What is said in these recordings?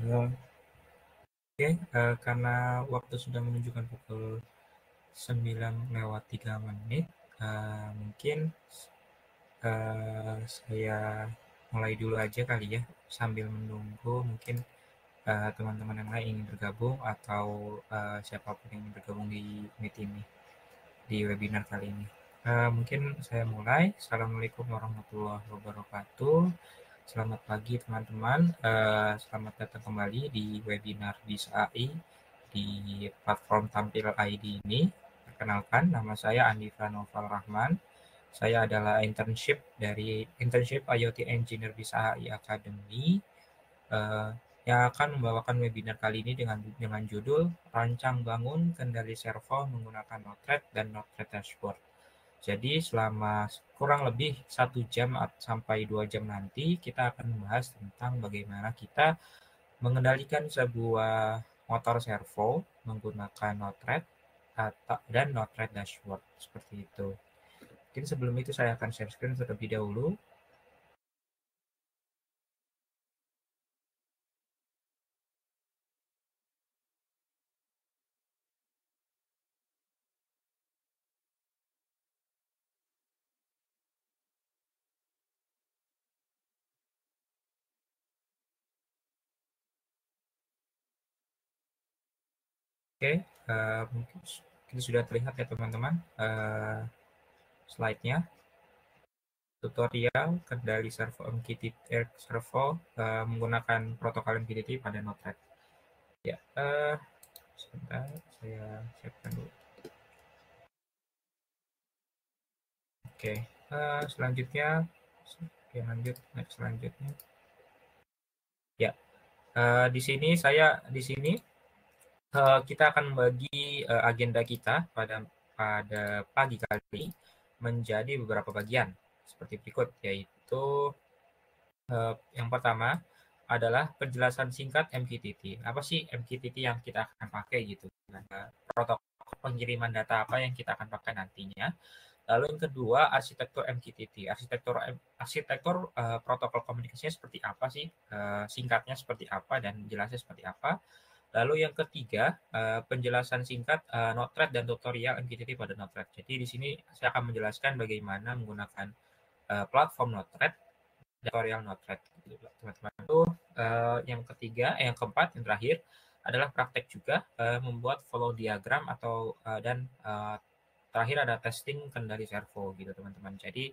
Oke, karena waktu sudah menunjukkan pukul 9:03, mungkin saya mulai dulu aja kali ya, sambil menunggu mungkin teman-teman yang lain ingin bergabung atau siapapun yang ingin bergabung di meet ini, di webinar kali ini. Mungkin saya mulai. Assalamualaikum warahmatullahi wabarakatuh. Selamat pagi teman-teman. Selamat datang kembali di webinar BIS AI di platform Tampil ID ini. Perkenalkan, nama saya Andifra Noval Rahman. Saya adalah internship IoT Engineer BIS AI Academy, yang akan membawakan webinar kali ini dengan judul Rancang Bangun Kendali Servo Menggunakan Node-RED dan Node-RED Dashboard. Jadi selama kurang lebih 1 jam sampai 2 jam nanti kita akan membahas tentang bagaimana kita mengendalikan sebuah motor servo menggunakan Node-RED dan Node-RED Dashboard seperti itu. Mungkin sebelum itu saya akan share screen terlebih dahulu. Oke, mungkin sudah terlihat ya teman-teman slide-nya. Tutorial kendali servo servo menggunakan protokol MQTT pada Node-RED. Ya, sebentar saya siapkan dulu. Oke, selanjutnya, oke, lanjut next selanjutnya. Ya, di sini kita akan membagi agenda kita pada pagi kali menjadi beberapa bagian seperti berikut, yaitu yang pertama adalah penjelasan singkat MQTT. Apa sih MQTT yang kita akan pakai gitu? Protokol pengiriman data apa yang kita akan pakai nantinya. Lalu yang kedua, arsitektur MQTT. Arsitektur protokol komunikasinya seperti apa sih? Singkatnya seperti apa dan jelasnya seperti apa? Lalu yang ketiga, penjelasan singkat Node-RED dan tutorial MQTT pada Node-RED. Jadi di sini saya akan menjelaskan bagaimana menggunakan platform Node-RED, tutorial Node-RED. Teman-teman itu yang keempat, yang terakhir adalah praktek juga membuat flow diagram atau dan terakhir ada testing kendali servo gitu teman-teman. Jadi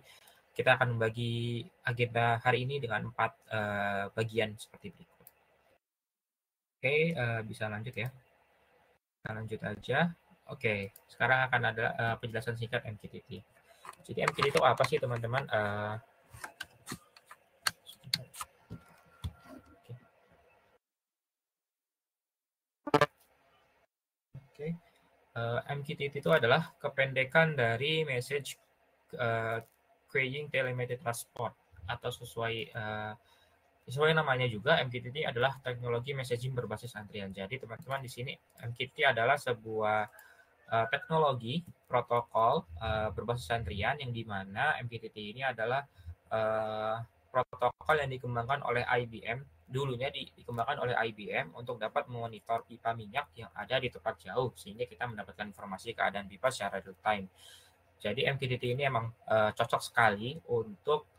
kita akan membagi agenda hari ini dengan 4 bagian seperti berikut. Oke, bisa lanjut ya. Kita lanjut aja. Oke, sekarang akan ada penjelasan singkat MQTT. Jadi MQTT itu apa sih teman-teman? Oke, MQTT itu adalah kependekan dari Message Queuing Telemetry Transport, atau sesuai namanya juga, MQTT adalah teknologi messaging berbasis antrian. Jadi teman-teman di sini MQTT adalah sebuah teknologi protokol berbasis antrian yang dimana MQTT ini adalah protokol yang dikembangkan oleh IBM. Dulunya dikembangkan oleh IBM untuk dapat memonitor pipa minyak yang ada di tempat jauh sehingga kita mendapatkan informasi keadaan pipa secara real time. Jadi MQTT ini emang cocok sekali untuk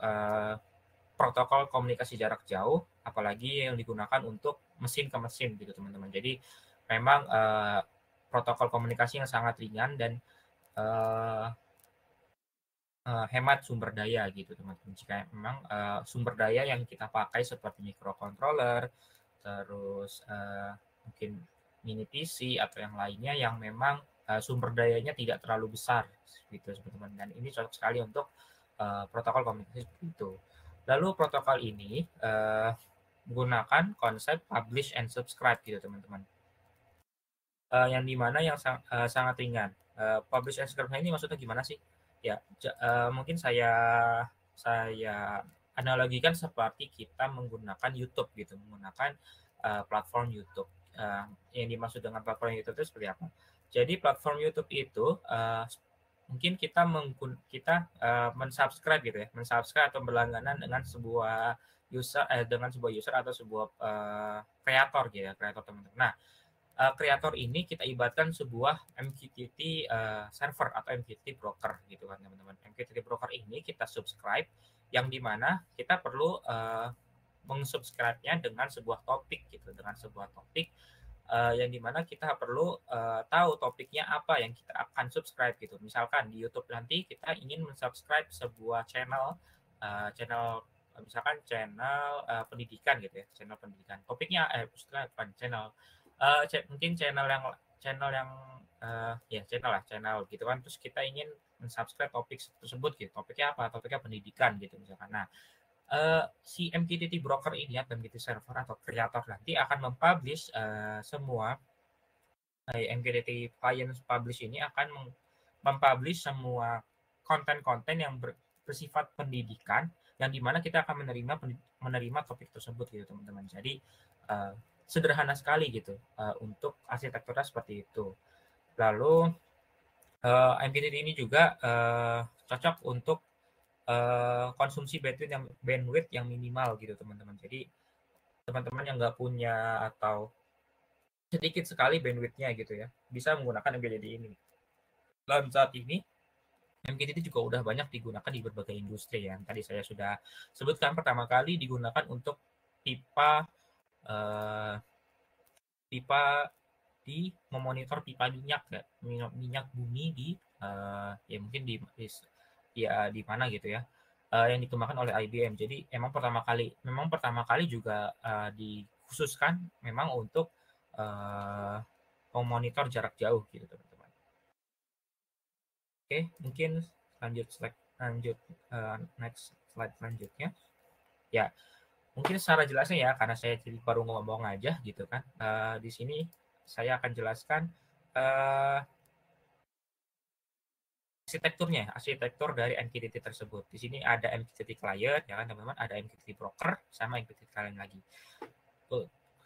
protokol komunikasi jarak jauh, apalagi yang digunakan untuk mesin ke mesin gitu teman-teman. Jadi memang protokol komunikasi yang sangat ringan dan hemat sumber daya gitu teman-teman. Jika memang sumber daya yang kita pakai seperti microcontroller, terus mungkin mini PC atau yang lainnya yang memang sumber dayanya tidak terlalu besar gitu teman-teman. Dan ini cocok sekali untuk protokol komunikasi seperti itu. Lalu protokol ini menggunakan konsep publish and subscribe gitu teman-teman. Yang dimana yang sangat ringan. Publish and subscribe ini maksudnya gimana sih? Ya, mungkin saya analogikan seperti kita menggunakan YouTube gitu, menggunakan platform YouTube. Yang dimaksud dengan platform YouTube itu seperti apa? Jadi platform YouTube itu mungkin kita mensubscribe gitu ya, mensubscribe atau berlangganan dengan sebuah user atau sebuah kreator gitu ya, kreator teman-teman. Nah, kreator ini kita ibaratkan sebuah MQTT server atau MQTT broker gitu kan teman-teman. MQTT broker ini kita subscribe, yang dimana kita perlu mengsubscribe-nya dengan sebuah topik gitu, dengan sebuah topik yang dimana kita perlu tahu topiknya apa yang kita akan subscribe gitu. Misalkan di YouTube nanti kita ingin mensubscribe sebuah channel misalkan channel pendidikan gitu ya, channel pendidikan. Topiknya channel mungkin channel gitu kan. Terus kita ingin mensubscribe topik tersebut gitu. Topiknya apa? Topiknya pendidikan gitu misalkan. Nah, si MQTT broker ini atau MQTT server atau kreator nanti akan mempublish semua MQTT client publish ini akan mempublish semua konten-konten yang bersifat pendidikan, yang dimana kita akan menerima topik tersebut gitu teman-teman. Jadi sederhana sekali gitu untuk arsitekturnya seperti itu. Lalu MQTT ini juga cocok untuk konsumsi bandwidth yang minimal gitu teman-teman. Jadi teman-teman yang nggak punya atau sedikit sekali bandwidthnya gitu ya, bisa menggunakan MQTT ini. Dan saat ini MQTT juga udah banyak digunakan di berbagai industri ya. Tadi saya sudah sebutkan pertama kali digunakan untuk pipa di memonitor pipa minyak ya, minyak bumi di ya mungkin di mana gitu ya, yang dikembangkan oleh IBM. Jadi memang pertama kali juga dikhususkan memang untuk memonitor jarak jauh gitu teman-teman. Oke, mungkin next slide selanjutnya. Ya, mungkin secara jelasnya ya, karena saya baru ngomong aja gitu kan. Di sini saya akan jelaskan arsitektur dari MQTT tersebut. Di sini ada MQTT client ya kan teman-teman, ada MQTT broker sama MQTT client lagi.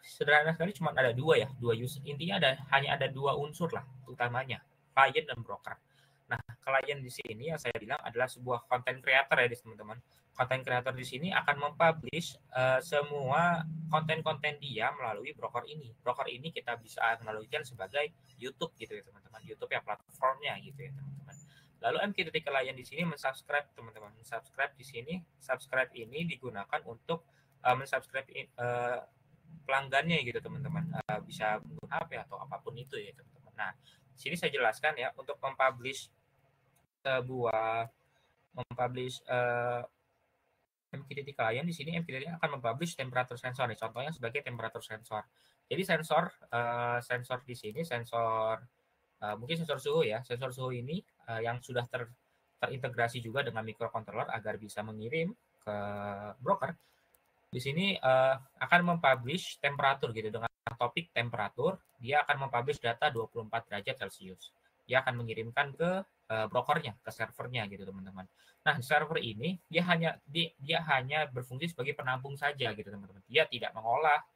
Sederhana sekali cuma ada dua user. Intinya hanya ada dua unsur lah utamanya, client dan broker. Nah, klien di sini yang saya bilang adalah sebuah content creator ya teman-teman. Content creator di sini akan mempublish semua konten-konten dia melalui broker ini. Broker ini kita bisa analogikan sebagai YouTube gitu ya teman-teman. YouTube ya platformnya gitu ya teman-teman. Lalu MQTT client di sini mensubscribe teman-teman. Mensubscribe di sini, subscribe ini digunakan untuk mensubscribe pelanggannya gitu teman-teman. Bisa menggunakan HP atau apapun itu ya teman-teman. Nah, di sini saya jelaskan ya, untuk mempublish MQTT client di sini MQTT akan mempublish temperature sensor nih, contohnya sebagai temperature sensor. Jadi sensor di sini mungkin sensor suhu ya. Sensor suhu ini yang sudah terintegrasi juga dengan microcontroller agar bisa mengirim ke broker. Di sini akan mempublish temperatur gitu, dengan topik temperatur dia akan mempublish data 24 derajat Celcius. Dia akan mengirimkan ke brokernya, ke servernya gitu teman-teman. Nah, server ini dia hanya berfungsi sebagai penampung saja gitu teman-teman. Dia tidak mengolah,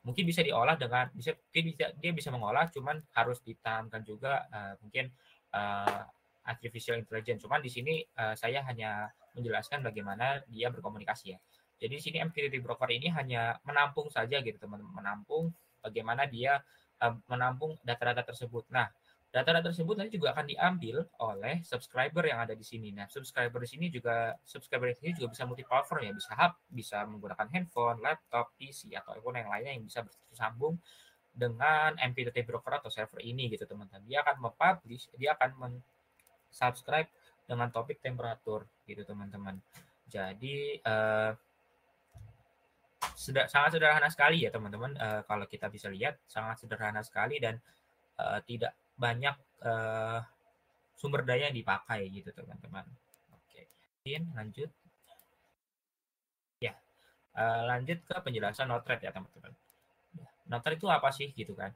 mungkin bisa diolah dia bisa mengolah, cuman harus ditanamkan juga mungkin artificial intelligence. Cuman di sini saya hanya menjelaskan bagaimana dia berkomunikasi ya. Jadi di sini MQTT broker ini hanya menampung saja gitu teman-teman, menampung bagaimana dia menampung data-data tersebut. Nah, data-data tersebut nanti juga akan diambil oleh subscriber yang ada di sini. Nah, subscriber di sini juga bisa multi-platform ya, bisa menggunakan handphone, laptop, PC atau yang lainnya yang bisa bersambung dengan MQTT broker atau server ini gitu teman-teman. Dia akan subscribe dengan topik temperatur gitu teman-teman. Jadi sangat sederhana sekali ya teman-teman. Kalau kita bisa lihat sangat sederhana sekali dan tidak banyak sumber daya yang dipakai gitu teman-teman. Oke, lanjut. Ya, lanjut ke penjelasan Node-RED ya teman-teman. Node-RED itu apa sih gitu kan?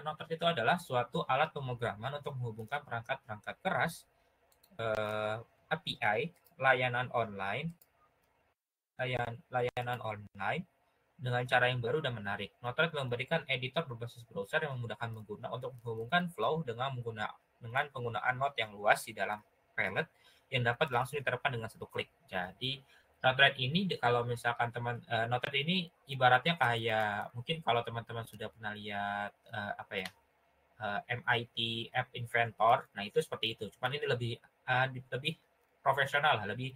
Node-RED itu adalah suatu alat pemrograman untuk menghubungkan perangkat-perangkat keras, API, layanan online dengan cara yang baru dan menarik. Node-RED memberikan editor berbasis browser yang memudahkan pengguna untuk menghubungkan flow dengan dengan penggunaan node yang luas di dalam Pilot yang dapat langsung diterapkan dengan satu klik. Jadi Node-RED ini kalau misalkan Node-RED ini ibaratnya kayak mungkin kalau teman-teman sudah pernah lihat MIT App Inventor, nah itu seperti itu. Cuman ini lebih profesional, lebih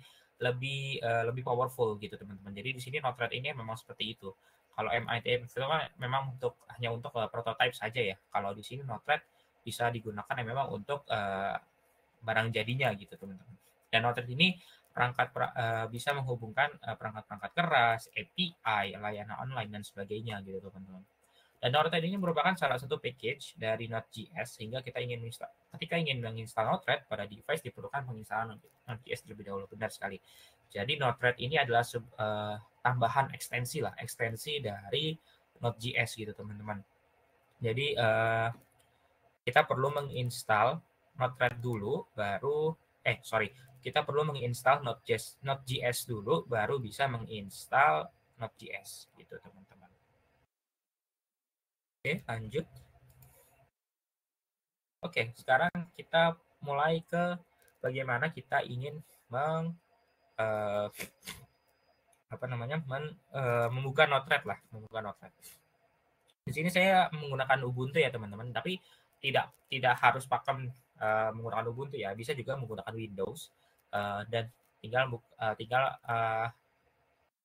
powerful gitu teman-teman. Jadi di sini Node-RED ini memang seperti itu. Kalau MIT App Inventor memang hanya untuk prototype saja ya. Kalau di sini Node-RED bisa digunakan memang untuk barang jadinya gitu teman-teman. Dan Node-RED ini bisa menghubungkan perangkat-perangkat keras, API, layanan online dan sebagainya gitu teman-teman. Dan Node-RED ini merupakan salah satu package dari Node.js sehingga ketika ingin menginstal Node-RED pada device diperlukan penginstalan Node.js terlebih dahulu. Benar sekali. Jadi Node-RED ini adalah tambahan ekstensi dari Node.js gitu teman-teman. Jadi kita perlu menginstal Node-RED dulu, kita perlu menginstal Node.js dulu, baru bisa menginstal Node.js gitu teman-teman. Oke, lanjut. Oke, sekarang kita mulai ke bagaimana kita ingin membuka Node-RED lah, membuka Node-RED. Di sini saya menggunakan Ubuntu ya teman-teman, tapi tidak harus pakai menggunakan Ubuntu ya, bisa juga menggunakan Windows dan tinggal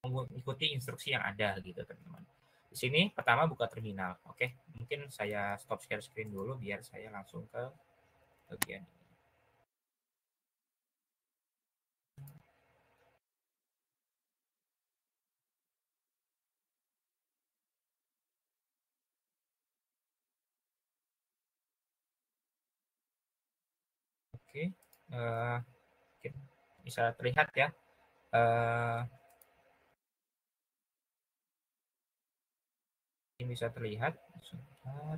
mengikuti instruksi yang ada gitu teman-teman. Di sini pertama buka terminal. Oke, mungkin saya stop share screen dulu biar saya langsung ke bagian ini. Oke, bisa terlihat ya. Ini bisa terlihat. Sebentar.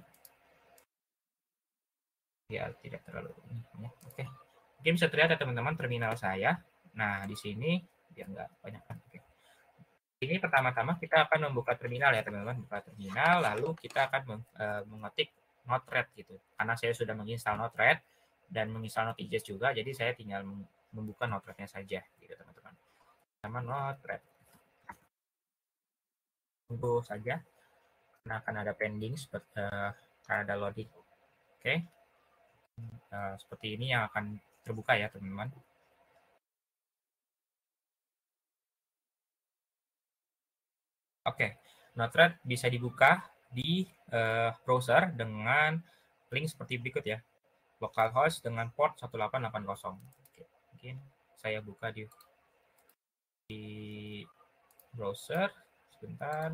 Ya, tidak terlalu ini. Oke. Mungkin bisa terlihat ya teman-teman terminal saya. Nah, di sini biar nggak banyak. Oke. Ini pertama-tama kita akan membuka terminal ya teman-teman, buka terminal, lalu kita akan mengetik Node-RED gitu. Karena saya sudah menginstal Node-RED dan menginstal Node.js juga, jadi saya tinggal membuka Node-RED-nya saja gitu teman-teman. Sama Node-RED. Tunggu saja, karena akan ada pending seperti ada loading. Oke. Seperti ini yang akan terbuka ya teman-teman. Oke, Node-RED bisa dibuka di browser dengan link seperti berikut ya. Localhost dengan port 1880. Oke, mungkin saya buka di browser sebentar.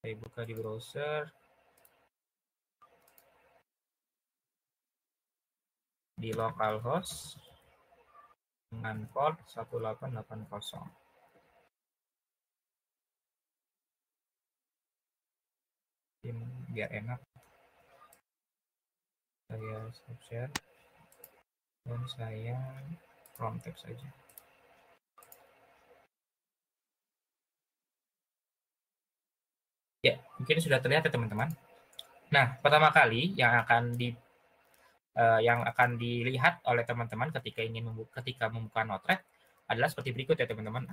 Saya buka di browser di localhost dengan port 1880. Biar enak saya stop share dan saya from tab saja. Ya, mungkin sudah terlihat ya teman-teman. Nah, pertama kali yang akan dilihat oleh teman-teman ketika membuka Node-RED adalah seperti berikut ya teman-teman.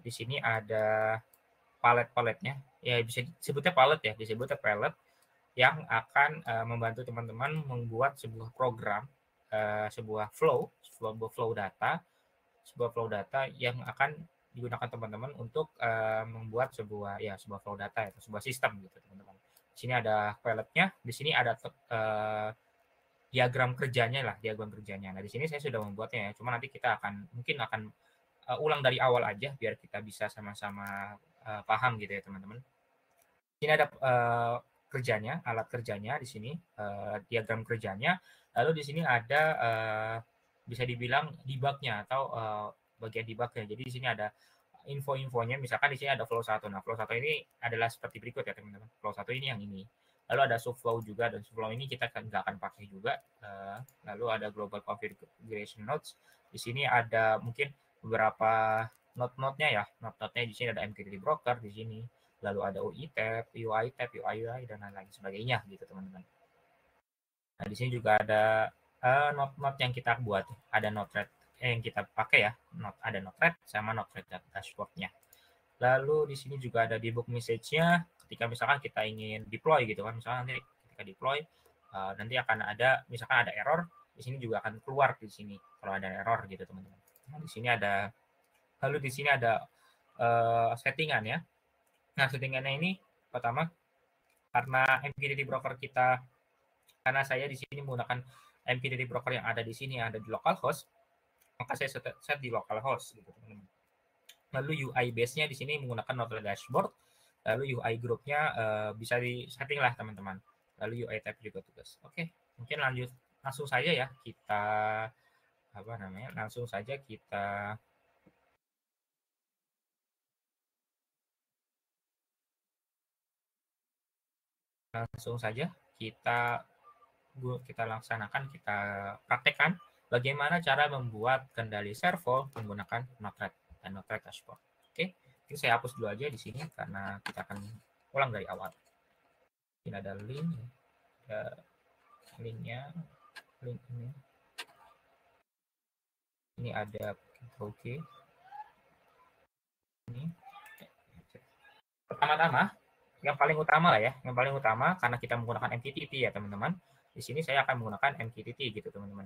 Di sini ada palet-paletnya. Ya bisa disebutnya palet yang akan membantu teman-teman membuat sebuah program, sebuah flow data yang akan digunakan teman-teman untuk membuat sebuah flow data atau sebuah sistem gitu teman-teman. Di sini ada paletnya, di sini ada diagram kerjanya. Nah, di sini saya sudah membuatnya ya. Cuma nanti kita mungkin akan ulang dari awal aja biar kita bisa sama-sama paham gitu ya, teman-teman. Ini ada alat kerjanya di sini, diagram kerjanya. Lalu di sini ada bisa dibilang debug-nya atau bagian debug-nya. Jadi di sini ada info-infonya, misalkan di sini ada flow 1. Nah, flow 1 ini adalah seperti berikut ya, teman-teman. Flow 1 ini yang ini. Lalu ada subflow juga, dan subflow ini kita nggak akan pakai juga. Lalu ada global configuration nodes. Di sini ada mungkin beberapa node-node-nya ya. Node-node-nya di sini ada MQTT broker di sini. lalu ada UI tab, UI tab, UI dan lain-lain sebagainya gitu teman-teman. Nah di sini juga ada note-note yang kita buat, ada Node-RED yang kita pakai ya, ada Node-RED sama Node-RED dashboardnya. Lalu di sini juga ada debug message-nya ketika misalkan kita ingin deploy gitu kan, misalkan nanti ketika deploy nanti akan ada misalkan ada error, di sini juga akan keluar di sini kalau ada error gitu teman-teman. Nah di sini ada, lalu di sini ada settingan ya. Nah settingannya ini pertama karena MQTT broker kita, karena saya di sini menggunakan MQTT broker yang ada di sini, yang ada di localhost, maka saya set di localhost gitu teman-teman. Lalu UI base-nya di sini menggunakan Node dashboard, lalu UI group-nya bisa di setting lah teman-teman. Lalu UI tab juga tugas. Oke, mungkin langsung saja ya kita langsung saja kita laksanakan, kita praktekkan bagaimana cara membuat kendali servo menggunakan Node-RED dan Node-RED dashboard. Oke, ini saya hapus dulu aja di sini karena kita akan ulang dari awal. Ini ada link, ada linknya, link ini ada oke. Ini pertama-tama yang paling utama lah ya, yang paling utama karena kita menggunakan MQTT ya teman-teman. Di sini saya akan menggunakan MQTT gitu teman-teman.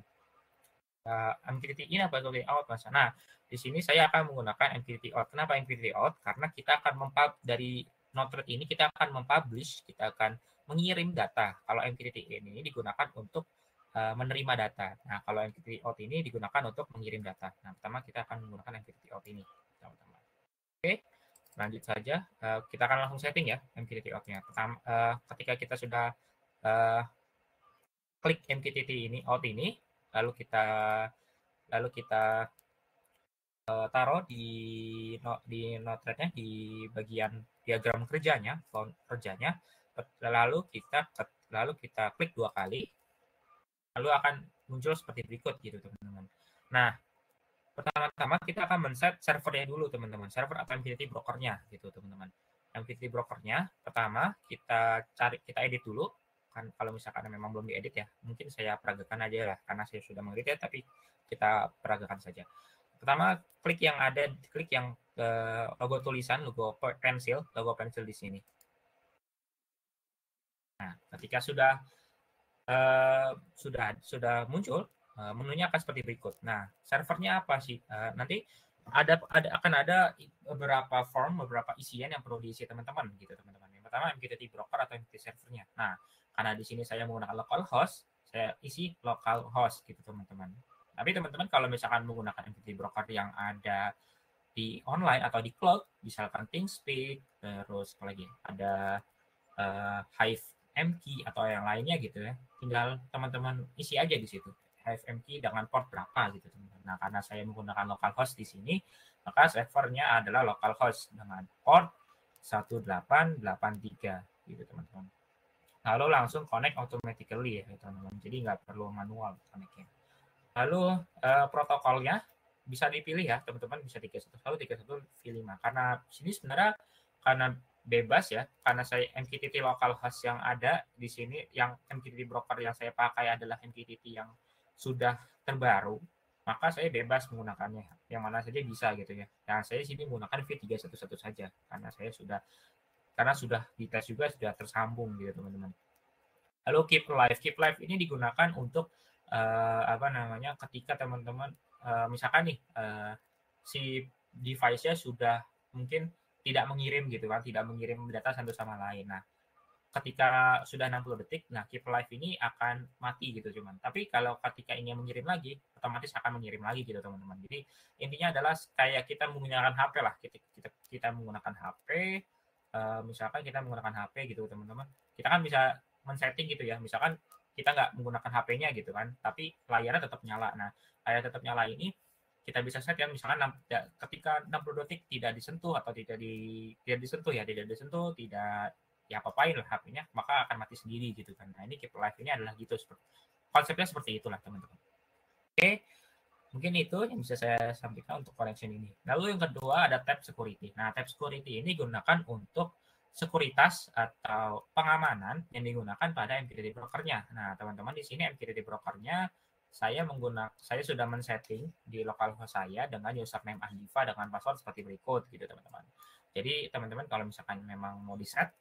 MQTT in apa layout mas? Nah, di sini saya akan menggunakan MQTT out. Kenapa MQTT out? Karena kita akan dari Node-RED ini kita akan mempublish, kita akan mengirim data. Kalau MQTT in ini digunakan untuk menerima data. Nah, kalau MQTT out ini digunakan untuk mengirim data. Nah, pertama kita akan menggunakan MQTT out ini, teman-teman. Oke, lanjut saja. Kita akan langsung setting ya MQTT out-nya. Pertama, ketika kita sudah klik MQTT ini out ini, lalu kita taruh di Node-RED-nya di bagian diagram kerjanya, lalu kita klik 2 kali, lalu akan muncul seperti berikut gitu teman-teman. Nah, pertama-tama kita akan men-set servernya dulu teman-teman, server atau MQTT brokernya gitu teman-teman. MQTT brokernya pertama kita edit dulu kan, kalau misalkan memang belum diedit ya, mungkin saya peragakan aja lah karena saya sudah mengedit ya, tapi kita peragakan saja. Pertama klik yang logo tulisan, logo pensil di sini. Nah, ketika sudah muncul, menunya akan seperti berikut. Nah, servernya apa sih? Nanti akan ada beberapa form, beberapa isian yang perlu diisi teman-teman gitu teman-teman. Yang pertama MQTT broker atau MQTT servernya. Nah, karena di sini saya menggunakan localhost, saya isi localhost gitu teman-teman. Tapi teman-teman kalau misalkan menggunakan MQTT broker yang ada di online atau di cloud, misalkan ThinkSpeak, terus apa lagi? Ada Hive MQ atau yang lainnya gitu ya. Tinggal teman-teman isi aja di situ. Hive MQ dengan port berapa gitu teman-teman. Nah, karena saya menggunakan localhost di sini, maka servernya adalah localhost dengan port 1883 gitu teman-teman. Lalu langsung connect automatically ya teman-teman. Jadi nggak perlu manual connect-nya. Lalu protokolnya bisa dipilih ya teman-teman, bisa 311, 31, V5. Karena sini sebenarnya karena bebas ya, karena saya MQTT localhost yang ada di sini, yang MQTT broker yang saya pakai adalah MQTT yang sudah terbaru, maka saya bebas menggunakannya, yang mana saja bisa gitu ya. Nah, saya sini menggunakan V311 saja, karena sudah dites juga, sudah tersambung gitu teman-teman. Lalu keep live ini digunakan untuk ketika teman-teman misalkan nih si device-nya sudah mungkin tidak mengirim gitu kan, tidak mengirim data satu sama lain. Nah, ketika sudah 60 detik, nah keep live ini akan mati gitu cuman. Tapi kalau ketika ingin mengirim lagi, otomatis akan mengirim lagi gitu teman-teman. Jadi intinya adalah kayak kita menggunakan HP lah, kita menggunakan HP, misalkan kita menggunakan HP gitu teman-teman. Kita kan bisa men-setting gitu ya, misalkan kita nggak menggunakan HP-nya gitu kan, tapi layarnya tetap nyala. Nah, layar tetap nyala ini kita bisa set ya, misalkan ketika 60 detik tidak disentuh atau tidak disentuh, tidak ya apa-apain lah HP-nya, maka akan mati sendiri gitu kan. Nah, ini keep live ini adalah gitu, konsepnya seperti itulah teman-teman. Oke, mungkin itu yang bisa saya sampaikan untuk connection ini. Lalu yang kedua ada tab security. Nah, tab security ini digunakan untuk sekuritas atau pengamanan yang digunakan pada MQTT brokernya. Nah, teman-teman di sini MQTT brokernya saya sudah men-setting di localhost saya dengan username Ahdiva dengan password seperti berikut gitu teman-teman. Jadi teman-teman kalau misalkan memang mau di-set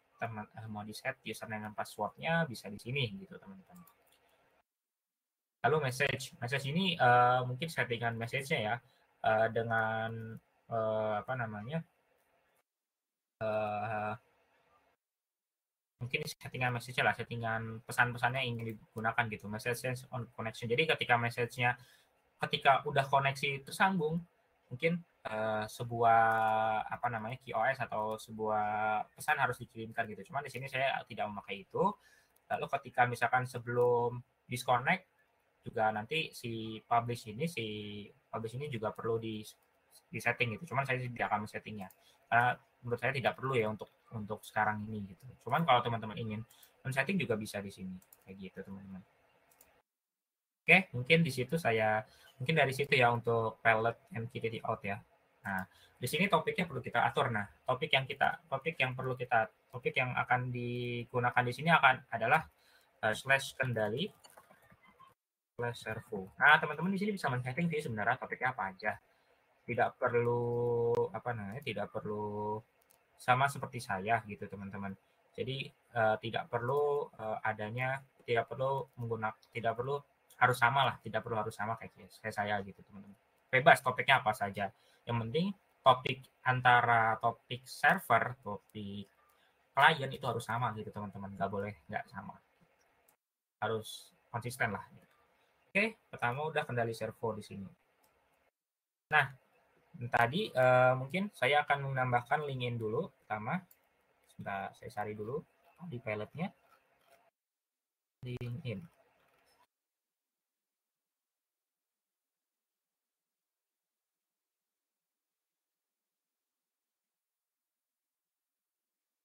username dan passwordnya bisa di sini gitu teman-teman. Lalu message ini mungkin settingan message-nya ya dengan apa namanya mungkin settingan message-nya lah, settingan pesan-pesannya ingin digunakan gitu, message on connection. Jadi ketika udah koneksi tersambung, mungkin sebuah apa namanya QoS atau sebuah pesan harus dikirimkan gitu. Cuman di sini saya tidak memakai itu. Lalu ketika misalkan sebelum disconnect juga nanti si publish ini juga perlu di setting gitu. Cuman saya tidak akan settingnya karena menurut saya tidak perlu ya untuk sekarang ini gitu. Cuman kalau teman-teman ingin men-setting juga bisa di sini kayak gitu teman-teman. Oke, mungkin dari situ ya untuk pellet MQTT out ya. Nah, di sini topiknya perlu kita atur. Nah, topik yang akan digunakan di sini adalah /kendali /servo. Nah, teman-teman di sini bisa men-setting sih sebenarnya topiknya apa aja. Tidak perlu sama seperti saya gitu teman-teman. Jadi tidak perlu harus sama kayak saya gitu teman-teman. Bebas topiknya apa saja. Yang penting antara topik server, topik klien itu harus sama gitu teman-teman. Nggak sama. Harus konsisten lah. Oke, pertama udah kendali servo di sini. Nah, tadi mungkin saya akan menambahkan LinkedIn dulu pertama. Sebentar, saya cari dulu di pilotnya. LinkedIn.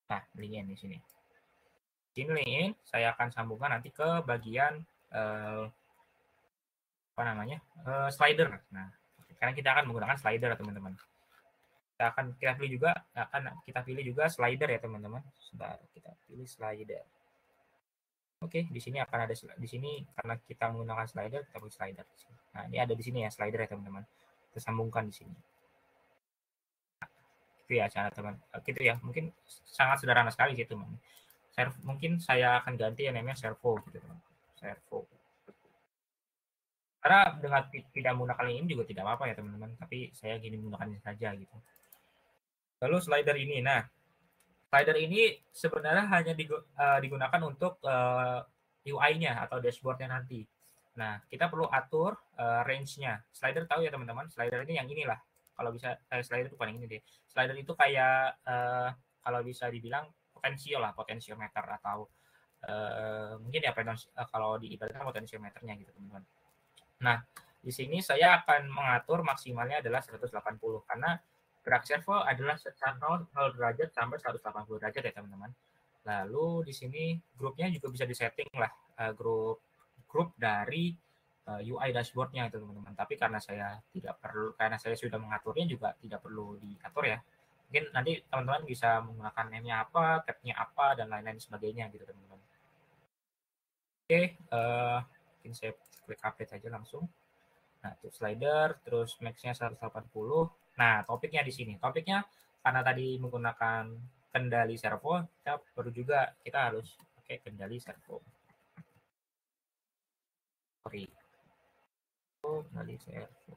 Nah, LinkedIn di sini. Di sini LinkedIn, saya akan sambungkan nanti ke bagian slider. Nah, karena kita akan menggunakan slider teman-teman. Kita pilih juga slider ya teman-teman. Sebentar, kita pilih slider. Oke, di sini akan ada di sini karena kita menggunakan slider, kita pilih slider. Nah, ini ada di sini ya slider ya teman-teman. Kita sambungkan di sini. Itu ya cara teman. Gitu ya, mungkin sangat sederhana sekali sih teman. Mungkin saya akan ganti yang namanya servo gitu teman. Servo. Karena dengan tidak menggunakan ini juga tidak apa-apa ya teman-teman. Tapi saya gini menggunakannya saja gitu. Lalu slider ini, nah slider ini sebenarnya hanya digunakan untuk UI-nya atau dashboard-nya nanti. Nah, kita perlu atur range-nya. Slider tahu ya teman-teman, slider ini yang inilah. Kalau bisa slider itu paling ini deh. Slider itu kayak kalau bisa dibilang potensiometer atau mungkin ya kalau diibaratkan potensiometernya gitu teman-teman. Nah, di sini saya akan mengatur maksimalnya adalah 180 karena gerak servo adalah 0 derajat sampai 180 derajat ya teman-teman. Lalu di sini grupnya juga bisa disetting lah grup dari UI dashboardnya itu teman-teman. Tapi karena saya sudah mengaturnya juga tidak perlu diatur ya. Mungkin nanti teman-teman bisa menggunakan name-nya apa, tab-nya apa dan lain-lain sebagainya gitu teman-teman. Oke, mungkin saya klik update aja langsung. Nah, itu slider, terus max-nya 180. Nah, topiknya di sini. Topiknya karena tadi menggunakan kendali servo, kita harus pakai kendali servo. Kendali servo.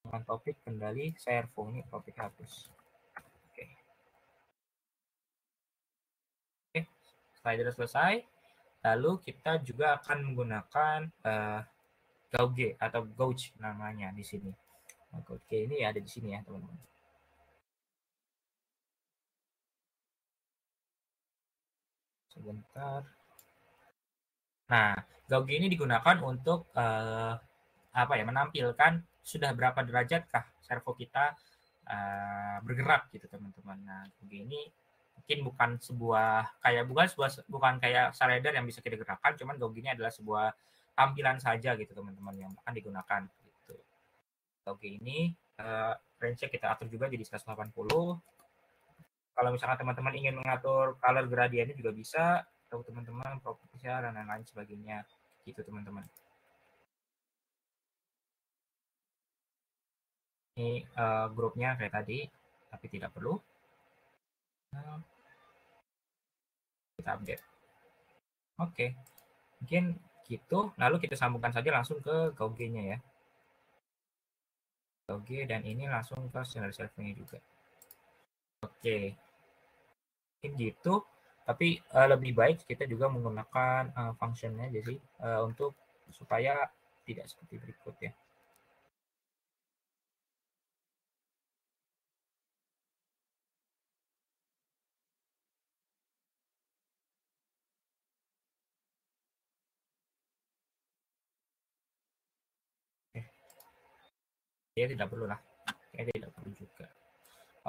Dengan topik kendali servo ini topik hapus. Oke. Oke, slider selesai. Lalu kita juga akan menggunakan Gauge atau Gauge namanya di sini. Nah, Gauge ini ada di sini ya, teman-teman. Sebentar. Nah, Gauge ini digunakan untuk menampilkan sudah berapa derajatkah servo kita bergerak gitu teman-teman. Nah, Gauge ini mungkin bukan kayak slider yang bisa kita gerakkan, cuman Gauge ini adalah sebuah tampilan saja gitu teman-teman yang akan digunakan gitu. Gauge ini range-nya kita atur juga jadi 180. Kalau misalkan teman-teman ingin mengatur color gradiennya juga bisa, atau teman-teman propertiesnya dan lain-lain sebagainya, gitu teman-teman. Ini grupnya kayak tadi, tapi tidak perlu. Nah, kita update. Oke, mungkin gitu. Lalu kita sambungkan saja langsung ke Gauge-nya ya. Gauge dan ini langsung ke scenario server-nya juga. Oke, mungkin gitu. Tapi lebih baik kita juga menggunakan function-nya jadi untuk supaya tidak seperti berikut ya. Ya tidak perlu lah. Ya tidak perlu juga.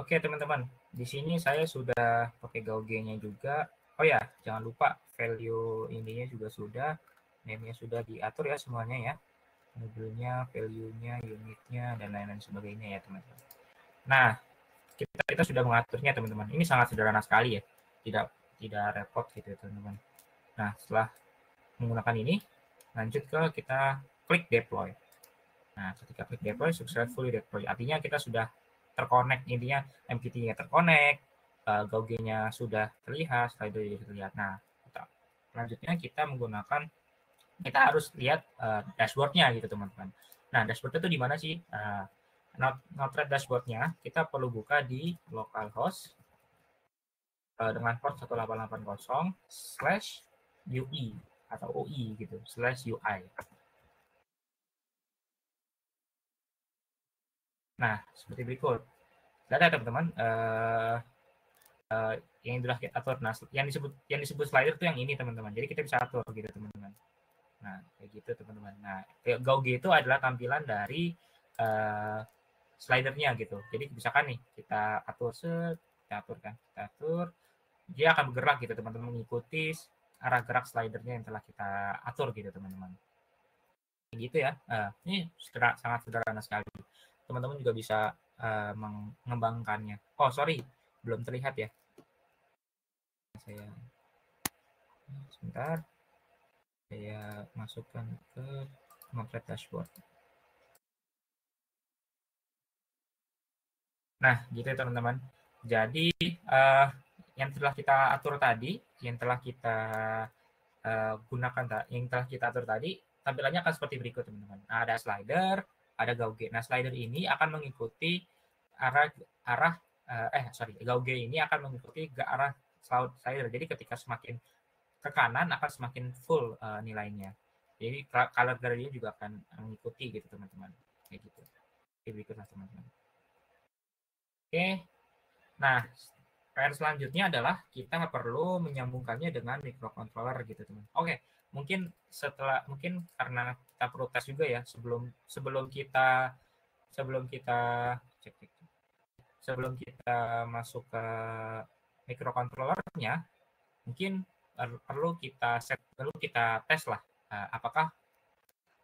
Oke teman-teman, di sini saya sudah pakai Gauge-nya juga. Oh ya, jangan lupa value ininya juga sudah, name-nya sudah diatur ya semuanya ya. Mobilnya, value-nya, unitnya, dan lain-lain sebagainya ya teman-teman. Nah, kita sudah mengaturnya teman-teman. Ini sangat sederhana sekali ya, tidak tidak repot gitu ya teman-teman. Nah, setelah menggunakan ini, lanjut ke kita klik deploy. Nah, ketika klik deploy, successfully deploy. Artinya kita sudah terkonek, intinya MQTT-nya terkonek, Gauge-nya sudah terlihat, slider-nya terlihat. Nah, selanjutnya kita menggunakan, kita harus lihat dashboard-nya gitu teman-teman. Nah, dashboard itu di mana sih? Node-RED dashboard-nya kita perlu buka di localhost dengan port 1880/UI atau UI gitu, /UI. Nah, seperti berikut. Ada teman-teman yang sudah kita atur. Nah, yang disebut slider itu yang ini teman-teman. Jadi kita bisa atur gitu teman-teman. Nah, kayak gitu teman-teman. Nah, Gauge itu adalah tampilan dari slidernya gitu. Jadi misalkan nih kita atur kita atur kan, kita atur, dia akan bergerak gitu teman-teman, mengikuti arah gerak slidernya yang telah kita atur gitu teman-teman. Gitu ya. Ini sangat sederhana sekali. Teman-teman juga bisa mengembangkannya. Oh sorry, belum terlihat ya. Saya sebentar. Saya masukkan ke Node-RED dashboard. Nah, gitu ya teman-teman. Jadi yang telah kita atur tadi, yang telah kita gunakan, yang telah kita atur tadi, tampilannya akan seperti berikut teman-teman. Nah, ada slider, ada Gauge. Nah, slider ini akan mengikuti arah Gauge ini akan mengikuti ke arah slider. Jadi ketika semakin ke kanan akan semakin full nilainya. Jadi color gradient juga akan mengikuti gitu teman-teman. Kayak gitu. Oke, berikutlah teman-teman. Oke. Nah, PR selanjutnya adalah kita perlu menyambungkannya dengan microcontroller gitu teman. Oke, mungkin karena kita perlu tes juga ya sebelum kita cek, sebelum kita masuk ke microcontrollernya, mungkin perlu kita tes lah apakah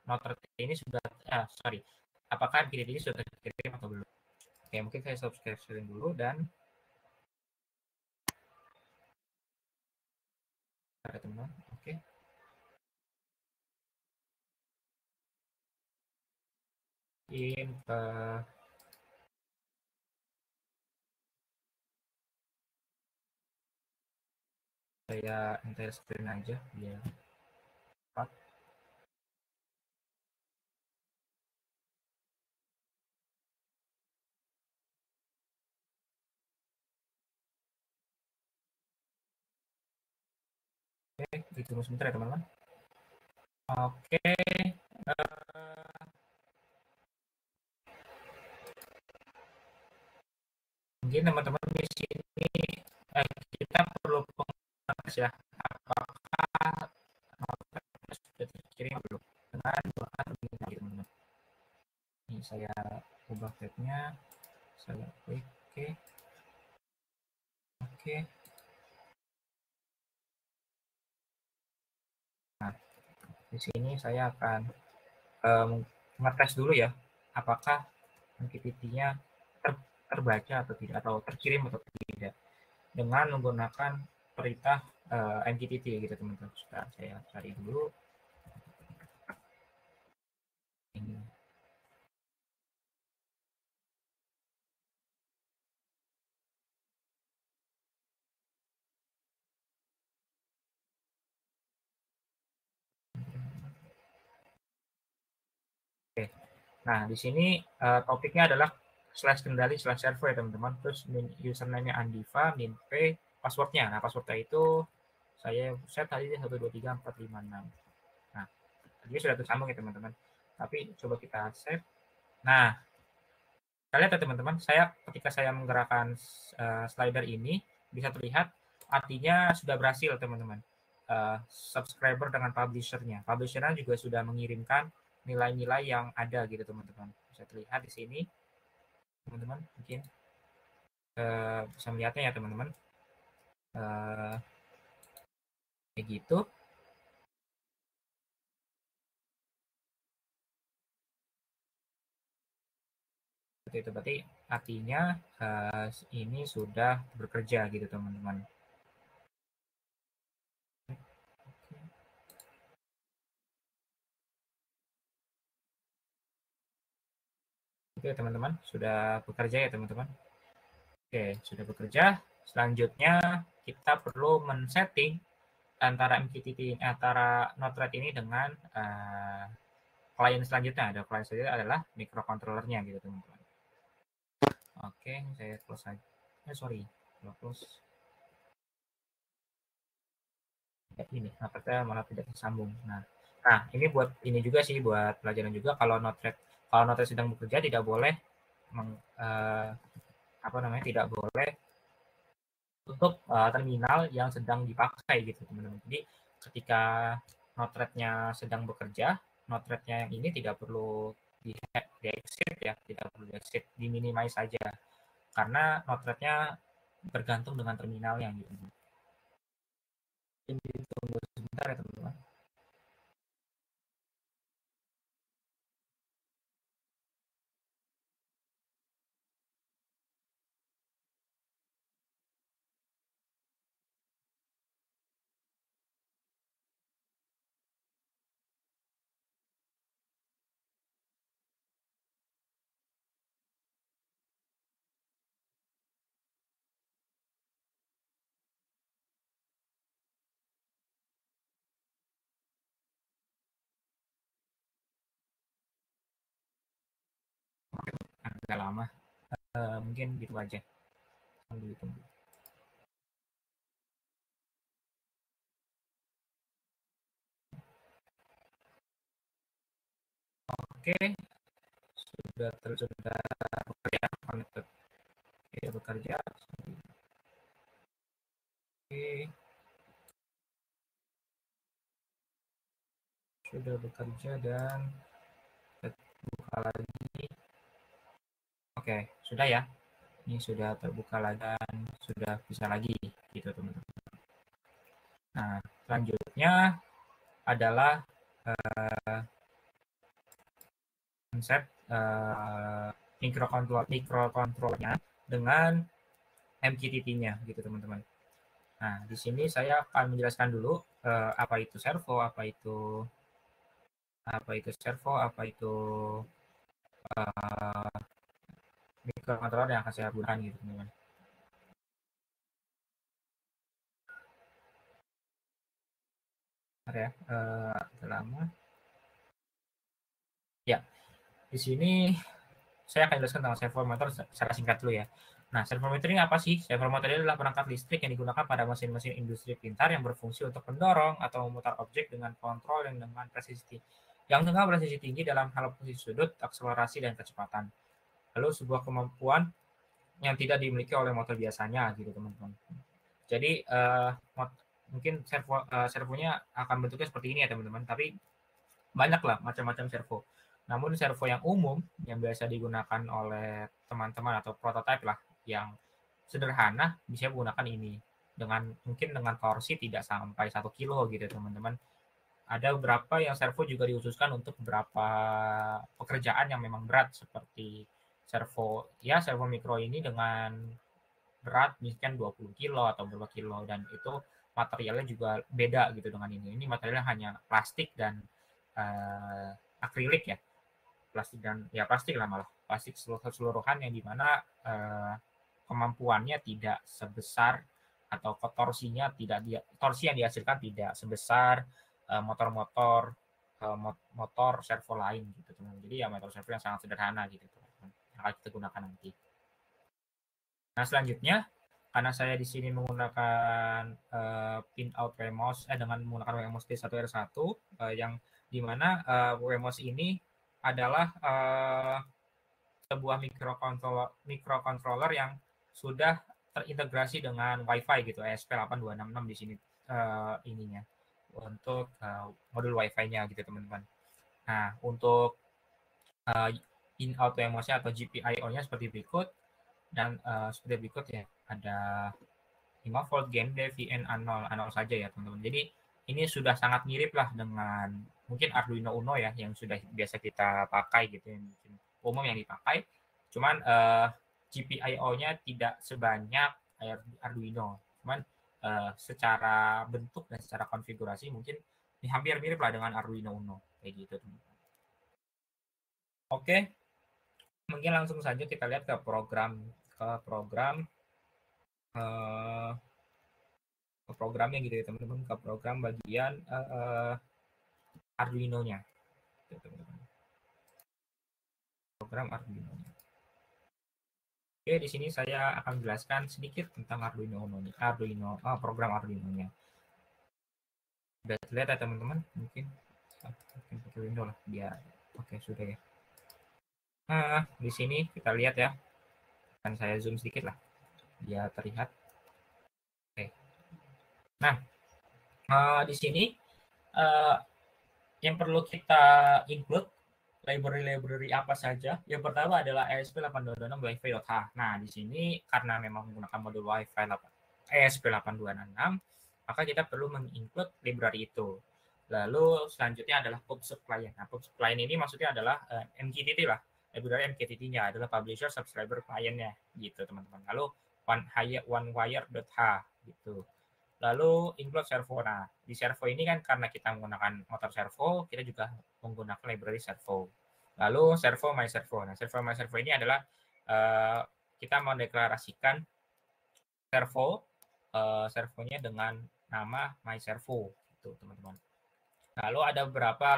Node-RED ini sudah apakah MQTT ini sudah terkirim atau belum. Oke, mungkin saya subscribe dulu dan ada teman. Oke. In ke saya entire screen aja biar cepat. Oke, ditunggu sebentar ya teman-teman. Oke, mungkin teman-teman di sini kita perlu pengetes ya, apakah sudah terkirim belum dengan bahan begini teman-teman. Ini saya ubah tabnya, saya klik oke. Oke. Nah, di sini saya akan ngetes dulu ya, apakah MQTT-nya terbaca atau tidak, atau terkirim atau tidak. dengan menggunakan perintah MQTT gitu teman-teman. Sudah saya cari dulu. Ini. Oke. Nah, di sini topiknya adalah slash kendali slash server ya teman-teman. Terus username-nya Andiva, minp, passwordnya. Nah, passwordnya itu saya set tadi 123456. Nah, tadi sudah tersambung ya teman-teman. Tapi coba kita save. Nah, kita lihat ya teman-teman, saya ketika saya menggerakkan slider ini bisa terlihat artinya sudah berhasil teman-teman. Subscriber dengan publishernya. Publishernya juga sudah mengirimkan nilai-nilai yang ada gitu teman-teman. Bisa terlihat di sini teman-teman, mungkin bisa melihatnya ya teman-teman. Kayak gitu. Seperti itu berarti artinya ini sudah bekerja gitu teman-teman. Oke teman-teman, sudah bekerja ya teman-teman. Oke, sudah bekerja. Selanjutnya kita perlu men-setting antara MQTT antara Node-RED ini dengan klien selanjutnya. Ada klien selanjutnya adalah microcontrollernya gitu teman-teman. Oke, saya close aja. Sorry, close. Ini apakah malah tidak tersambung. Nah, ini buat ini juga sih buat pelajaran juga kalau Node-RED sedang bekerja tidak boleh tidak boleh untuk terminal yang sedang dipakai gitu teman-teman. Jadi ketika Node-RED-nya sedang bekerja, Node-RED-nya yang ini tidak perlu di-exit ya, tidak perlu di-exit, di-minimize saja. Karena Node-RED-nya bergantung dengan terminalnya gitu. Ini tunggu sebentar ya teman-teman. Agak lama. Mungkin gitu aja. Tunggu. Oke, sudah bekerja, connected. Oke, bekerja. Oke, sudah bekerja dan buka lagi. Oke, sudah ya. Ini sudah terbuka lagi dan sudah bisa lagi gitu teman-teman. Nah, selanjutnya adalah konsep microcontrollernya dengan MQTT-nya gitu teman-teman. Nah, di sini saya akan menjelaskan dulu apa itu servo, apa itu servo, apa itu microcontroller yang akan saya gunakan gitu teman-teman. Ya, lama. Ya, di sini saya akan jelaskan tentang servo motor secara singkat dulu ya. Nah, servo motor ini apa sih? Servo motor ini adalah perangkat listrik yang digunakan pada mesin-mesin industri pintar yang berfungsi untuk mendorong atau memutar objek dengan kontrol yang dengan presisi tinggi dalam hal posisi sudut, akselerasi dan kecepatan. Lalu sebuah kemampuan yang tidak dimiliki oleh motor biasanya gitu teman-teman. Jadi mungkin servonya akan bentuknya seperti ini ya teman-teman, tapi banyak lah macam-macam servo. Namun servo yang umum yang biasa digunakan oleh teman-teman atau prototipe lah yang sederhana bisa menggunakan ini mungkin dengan torsi tidak sampai 1 kilo gitu teman-teman. Ada beberapa yang servo juga dihususkan untuk beberapa pekerjaan yang memang berat seperti servo mikro ini dengan berat misalkan 20 kilo atau berapa kilo, dan itu materialnya juga beda gitu dengan ini. Ini materialnya hanya plastik dan akrilik ya, plastik lah, malah plastik keseluruhan, yang dimana kemampuannya tidak sebesar atau torsi yang dihasilkan tidak sebesar motor servo lain gitu teman-teman. Jadi ya motor servo yang sangat sederhana gitu teman-teman, yang akan kita gunakan nanti. Nah selanjutnya, karena saya di sini menggunakan pin out WMOS dengan menggunakan WMOS D1R1 yang dimana WMOS ini adalah sebuah microcontroller yang sudah terintegrasi dengan WiFi gitu, ESP8266 di sini ininya untuk modul WiFi-nya gitu teman-teman. Nah untuk in-out WMOS-nya atau GPIO-nya seperti berikut, dan seperti berikut ya, ada 5 volt GND VN A0 saja ya teman-teman. Jadi ini sudah sangat mirip lah dengan mungkin Arduino Uno ya, yang sudah biasa kita pakai gitu, yang mungkin umum yang dipakai. Cuman GPIO-nya tidak sebanyak Arduino. Cuman secara bentuk dan secara konfigurasi mungkin hampir mirip lah dengan Arduino Uno kayak gitu teman-teman. Oke, mungkin langsung saja kita lihat ke program programnya gitu ya teman-teman, ke program bagian Arduino-nya gitu, teman-teman. Program Arduino-nya. Oke, di sini saya akan jelaskan sedikit tentang program Arduino-nya. Sudah terlihat ya teman-teman? Mungkin pakai window lah biar oke sudah ya. Nah, di sini kita lihat ya. Akan saya zoom sedikit lah biar terlihat. Oke. Nah, di sini yang perlu kita include library apa saja. Yang pertama adalah ESP8266 Wi-Fi.h. Nah, di sini karena memang menggunakan modul Wi-Fi ESP8266, maka kita perlu menginclude library itu. Lalu selanjutnya adalah PubSub client. Nah, PubSub client ini maksudnya adalah MQTT lah. Library MQTT-nya adalah publisher subscriber client-nya gitu, teman-teman. Lalu onewire.h gitu. Lalu include servo. Nah, di servo ini kan karena kita menggunakan motor servo, kita juga menggunakan library servo. Lalu servo my servo. Nah, servo my servo ini adalah kita mendeklarasikan servonya dengan nama my servo gitu, teman-teman. Lalu ada beberapa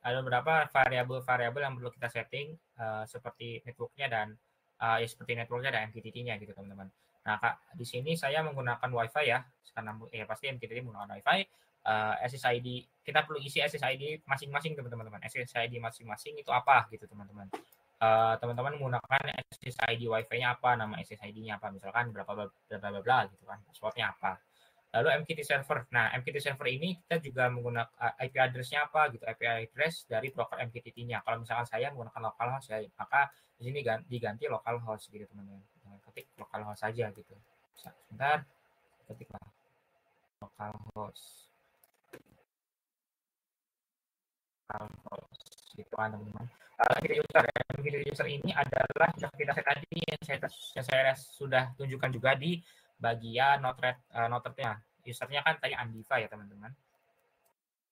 ada beberapa variabel yang perlu kita setting seperti networknya dan MQTT-nya gitu teman-teman. Nah, di sini saya menggunakan WiFi ya, karena pasti MQTT menggunakan WiFi. SSID kita perlu isi SSID masing-masing teman-teman. SSID masing-masing itu apa gitu teman-teman. Teman-teman menggunakan SSID WiFi-nya apa, nama SSID-nya apa, misalkan berapa bla gitu kan, password-nya apa. Lalu MQTT server. Nah, MQTT server ini kita juga menggunakan IP address-nya apa gitu, IP address dari broker MQTT-nya. Kalau misalkan saya menggunakan localhost ya, maka di sini diganti localhost gitu teman-teman. Ketik localhost saja gitu. Sebentar, ketiklah localhost gitu kan teman-teman. User ini adalah kita tadi yang saya sudah tunjukkan juga di bagian notret-nya. Usernya kan tadi Andiva ya teman-teman.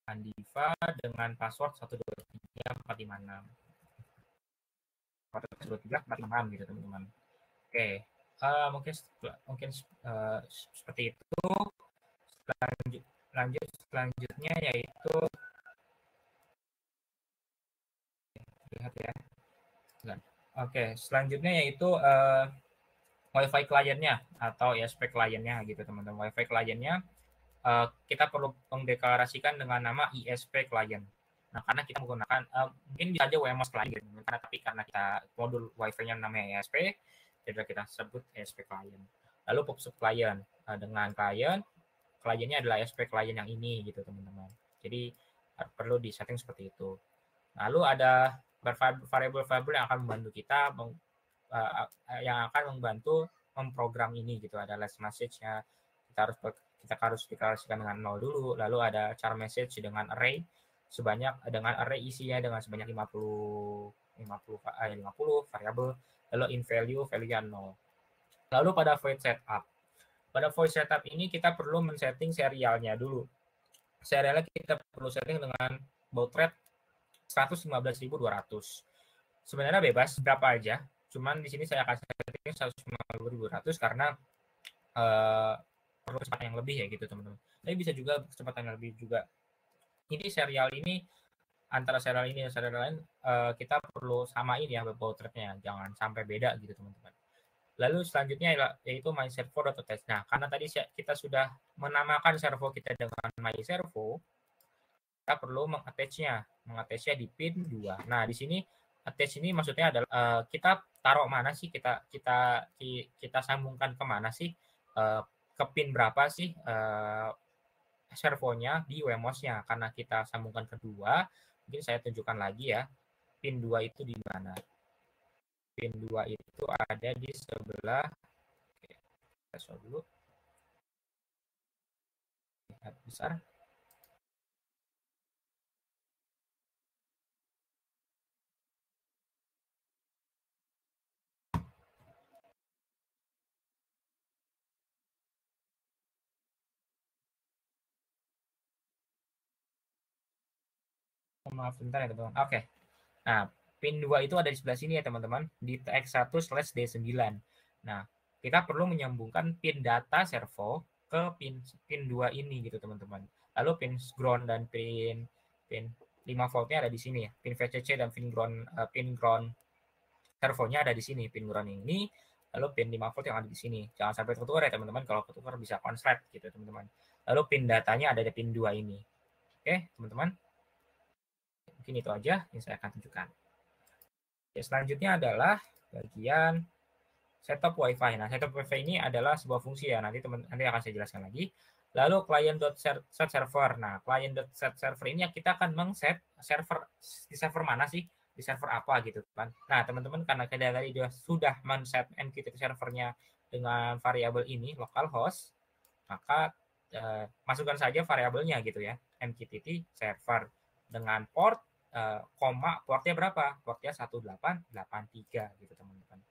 Andiva dengan password 123456. 123456 gitu teman-teman. Oke, mungkin seperti itu. Selanjutnya yaitu lihat ya. Oke, selanjutnya yaitu WiFi kliennya atau ESP kliennya gitu teman-teman. WiFi kliennya kita perlu mendeklarasikan dengan nama ISP client. Nah, karena kita menggunakan mungkin bisa aja WMOS client gitu, karena kita modul WiFi-nya namanya ESP, jadi kita sebut ESP client. Lalu PubSub client dengan kliennya adalah ESP client yang ini gitu teman-teman. Jadi perlu di setting seperti itu. Lalu ada variabel-variabel yang akan membantu kita memprogram ini gitu. Ada last message-nya, kita harus deklarasikan dengan 0 dulu. Lalu ada char message dengan array isinya dengan sebanyak 50 variabel. Lalu in value-nya 0. Lalu pada void setup. Pada void setup ini kita perlu men-setting serialnya dulu. Serialnya kita perlu setting dengan baud rate 115.200. Sebenarnya bebas berapa aja, cuman di sini saya akan setting 150.200 karena perlu kecepatan yang lebih ya gitu teman-teman. Tapi bisa juga kecepatan yang lebih juga. Ini serial ini antara serial ini dan serial lain kita perlu samain ya baud rate-nya, jangan sampai beda gitu teman-teman. Lalu selanjutnya yaitu myservo.attach. Nah, karena tadi kita sudah menamakan servo kita dengan myservo, kita perlu mengattach-nya di pin 2. Nah, di sini attach ini maksudnya adalah kita taruh mana sih, kita sambungkan ke mana sih, ke pin berapa sih servonya di WMOS-nya. Karena kita sambungkan kedua, mungkin saya tunjukkan lagi ya, pin 2 itu di mana. Pin 2 itu ada di sebelah, oke, kita show dulu, lihat besar. Maaf sebentar ya teman-teman. Oke. Nah, pin 2 itu ada di sebelah sini ya teman-teman, di TX1/D9. Nah, kita perlu menyambungkan pin data servo ke pin 2 ini gitu teman-teman. Lalu pin ground dan pin 5 voltnya ada di sini ya. Pin VCC dan pin ground servonya ada di sini, pin ground ini. Lalu pin 5 volt yang ada di sini. Jangan sampai tertukar ya teman-teman, kalau tertukar bisa konslet gitu teman-teman. Lalu pin datanya ada di pin 2 ini. Oke, teman-teman. Mungkin itu aja yang saya akan tunjukkan. Ya, selanjutnya adalah bagian setup WiFi. Nah, setup WiFi ini adalah sebuah fungsi ya. Nanti akan saya jelaskan lagi. Lalu client.set server. Nah, client.set server ini kita akan meng-set server di server mana sih? Di server apa gitu kan. Nah, teman-teman karena kita tadi sudah men-set MQTT servernya dengan variabel ini localhost, maka masukkan saja variabelnya gitu ya. MQTT server dengan port portnya berapa? Portnya 1883 gitu teman-teman.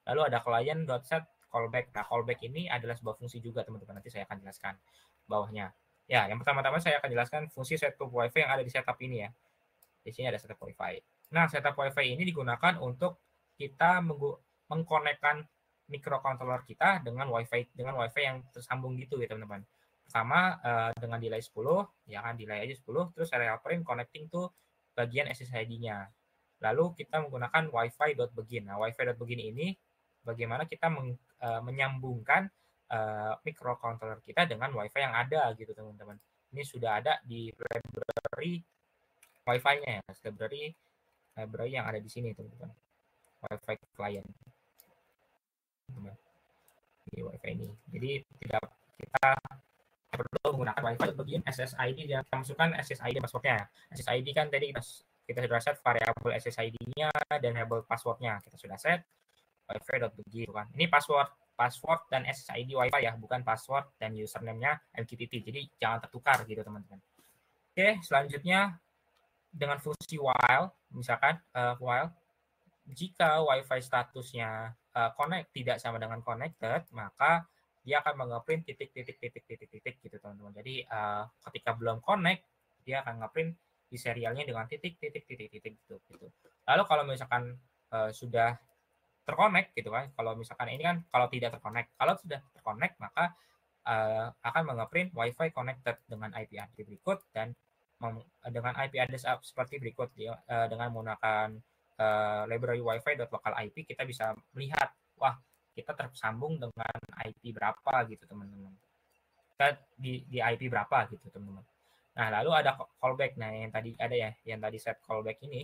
Lalu ada client.set callback. Nah, callback ini adalah sebuah fungsi juga teman-teman. Nanti saya akan jelaskan bawahnya. Ya, yang pertama-tama saya akan jelaskan fungsi setup WiFi yang ada di setup ini ya. Di sini ada setup WiFi. Nah, setup WiFi ini digunakan untuk kita mengkonekkan microcontroller kita dengan WiFi yang tersambung gitu ya teman-teman. Pertama dengan delay 10, ya kan delay aja 10, terus serial frame connecting to bagian SSID-nya. Lalu kita menggunakan wifi.begin. Nah, wifi.begin ini bagaimana kita menyambungkan microcontroller kita dengan wifi yang ada gitu teman-teman. Ini sudah ada di library wifi-nya ya, library yang ada di sini teman-teman. Wifi client. Teman-teman. Di wifi ini. Jadi tidak kita perlu menggunakan wifi bagian SSID dan kita masukkan SSID passwordnya. SSID kan tadi kita sudah set variabel SSID-nya dan variabel passwordnya kita sudah set wifi.begin kan. Ini password dan SSID wifi ya, bukan password dan username-nya MQTT. Jadi jangan tertukar gitu teman-teman. Oke, selanjutnya dengan fungsi while, misalkan while jika wifi statusnya tidak sama dengan connected, maka dia akan nge-print titik gitu teman-teman. Jadi ketika belum connect, dia akan nge-print di serialnya dengan titik gitu. Lalu kalau misalkan sudah terconnect gitu kan, kalau misalkan ini kan kalau tidak terconnect, kalau sudah terconnect maka akan nge-print wifi connected dengan IP address berikut dan dengan IP address seperti berikut dengan menggunakan library wifi.local IP kita bisa melihat wah kita tersambung dengan IP berapa gitu teman-teman, kita di IP berapa gitu teman-teman. Nah lalu ada callback. Nah yang tadi ada ya, yang tadi set callback ini.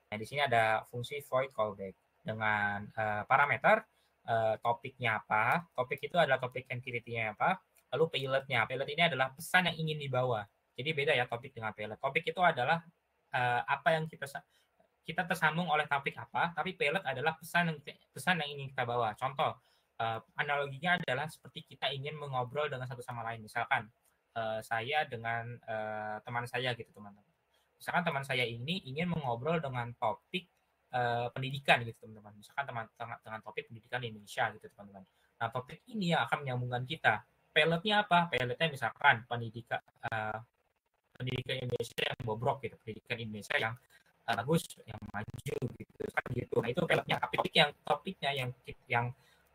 Nah di sini ada fungsi void callback dengan parameter topiknya apa. Topik itu adalah topik MQTT-nya apa. Lalu payload-nya. Payload ini adalah pesan yang ingin dibawa. Jadi beda ya topik dengan payload. Topik itu adalah apa yang kita tersambung oleh topik apa, tapi payload adalah pesan yang ingin kita bawa. Contoh, analoginya adalah seperti kita ingin mengobrol dengan satu sama lain. Misalkan saya dengan teman saya gitu teman-teman. Misalkan teman saya ini ingin mengobrol dengan topik pendidikan gitu teman-teman. Misalkan dengan topik pendidikan di Indonesia gitu teman-teman. Nah, topik ini yang akan menyambungkan kita. Pelletnya apa? Pelletnya misalkan pendidikan Indonesia yang bobrok gitu, pendidikan Indonesia yang bagus, yang maju gitu kan gitu. Nah, itu pelletnya. Tapi topiknya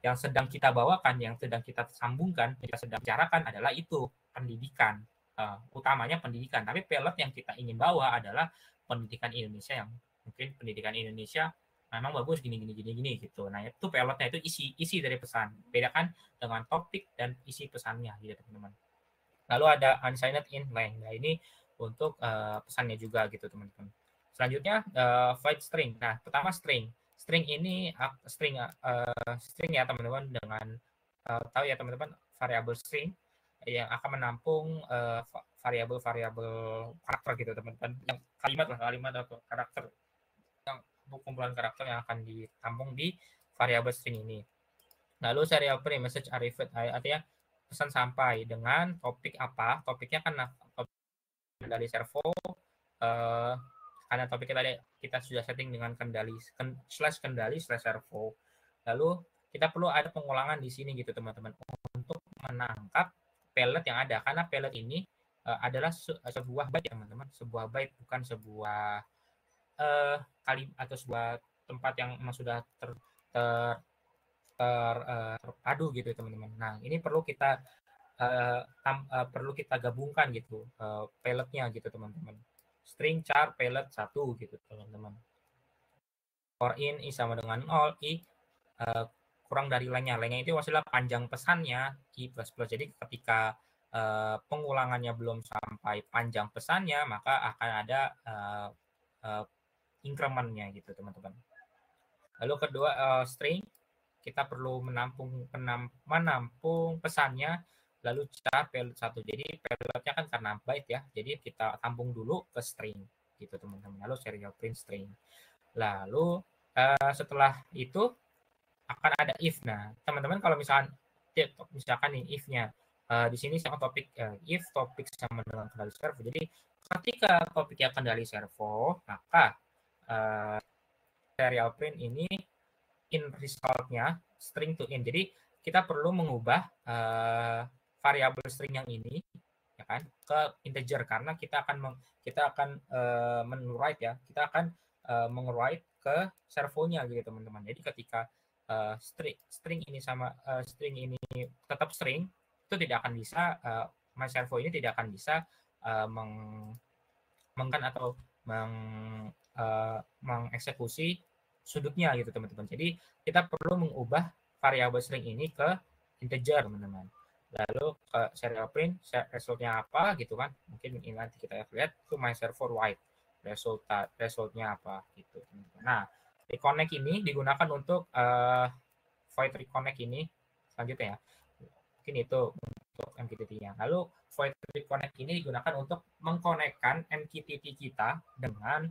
yang sedang kita bawakan, yang sedang kita sambungkan, kita sedang bicarakan adalah itu pendidikan. Utamanya pendidikan. Tapi pelet yang kita ingin bawa adalah pendidikan Indonesia yang mungkin pendidikan Indonesia memang bagus gini gitu. Nah, itu peletnya itu isi dari pesan. Bedakan dengan topik dan isi pesannya gitu teman-teman. Lalu ada unsigned inline. Nah, ini untuk pesannya juga gitu teman-teman. Selanjutnya void string. Nah, pertama string. String ini string ya teman-teman, dengan tahu ya teman-teman, variabel string yang akan menampung variabel-variabel karakter gitu teman-teman. Yang kalimat atau karakter, yang kumpulan karakter yang akan ditampung di variabel string ini. Lalu serial print message arrived, artinya pesan sampai dengan topik apa? Topiknya kan dari servo, karena topik kita sudah setting dengan kendali /servo. Lalu kita perlu ada pengulangan di sini gitu teman-teman, untuk menangkap pellet yang ada, karena pellet ini adalah sebuah byte teman-teman, sebuah byte, bukan sebuah kali atau sebuah tempat yang memang sudah terpadu gitu teman-teman. Nah, ini perlu kita gabungkan gitu pelletnya gitu teman-teman. String char pellet 1 gitu teman-teman. For in i sama dengan 0, i kurang dari lainnya. Lainnya itu maksudnya panjang pesannya i plus plus. Jadi ketika pengulangannya belum sampai panjang pesannya, maka akan ada incrementnya gitu teman-teman. Lalu kedua string, kita perlu menampung pesannya, lalu char pellet 1. Jadi pelletnya kan karena byte ya, jadi kita tampung dulu ke string gitu teman-teman. Lalu serial print string. Lalu setelah itu akan ada if. Nah, teman-teman kalau misalkan nih if-nya di sini sama topik if topik sama dengan kendali servo. Jadi ketika topiknya kendali servo, maka serial print ini in result-nya string to in. Jadi kita perlu mengubah variabel string yang ini ya kan ke integer, karena kita akan men-write ya. Kita akan meng-write ke servonya gitu teman-teman. Jadi ketika string ini sama string ini tetap string, itu tidak akan bisa my servo ini tidak akan bisa mengeksekusi sudutnya gitu teman-teman. Jadi kita perlu mengubah variabel string ini ke integer teman-teman. Lalu serial print resultnya apa gitu kan? Mungkin ini nanti kita lihat itu my server white resultnya apa gitu teman-teman. Nah, reconnect ini digunakan untuk void reconnect ini selanjutnya ya. Mungkin itu untuk MQTT-nya. Lalu void reconnect ini digunakan untuk mengkonekkan MQTT kita dengan